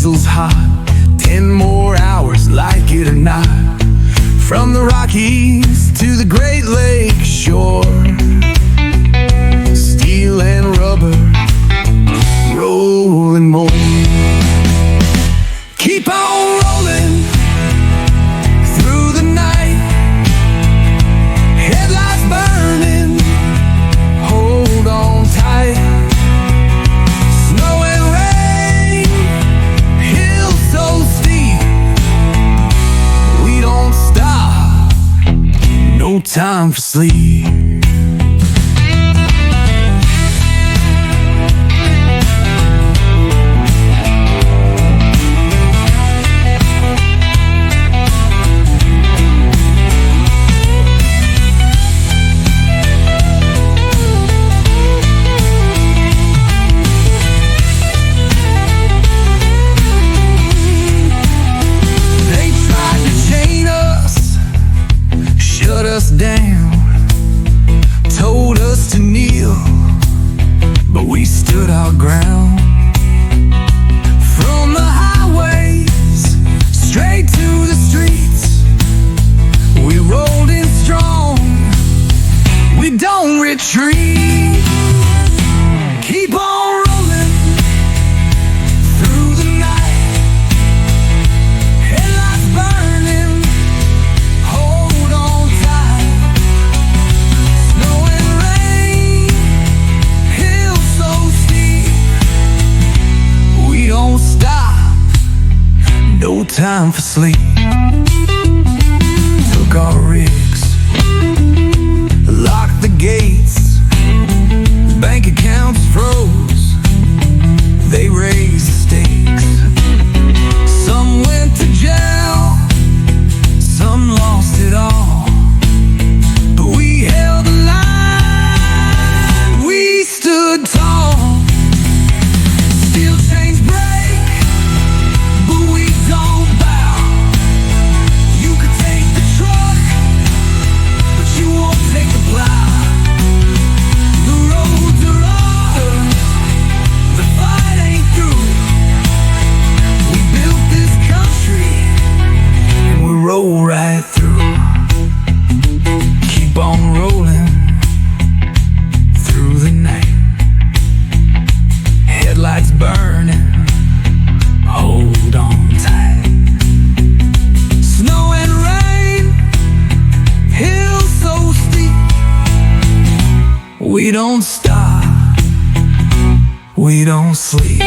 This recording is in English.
diesel's hot, 10 more hours, like it or not. From the Rockies to the Great Lakes shore, steel and rubber, rolling more. Keep on rolling through the night, headlights burning, hold on tight. Snow and rain, hills so steep, we don't stop, no time for sleep. Us down, told us to kneel, but we stood our ground. From the highways straight to the streets, we rolled in strong, we don't retreat. Keep on rolling through the night, headlights burning, hold on tight. Snow and rain, hills so steep, we don't stop, no time for sleep. Took our rigs, locked the gates, bank accounts froze, they raised the stakes. Some went to jail, some lost it all, but we held the line, we stood tall. Steel chains break, but we don't bow. You could take the truck, but you won't take the plow. The roads are ours, the fight ain't through. We built this country, and we roll right through. Keep on rolling through the night, headlights burning, hold on tight. Snow and rain, hills so steep, we don't stop, we don't sleep.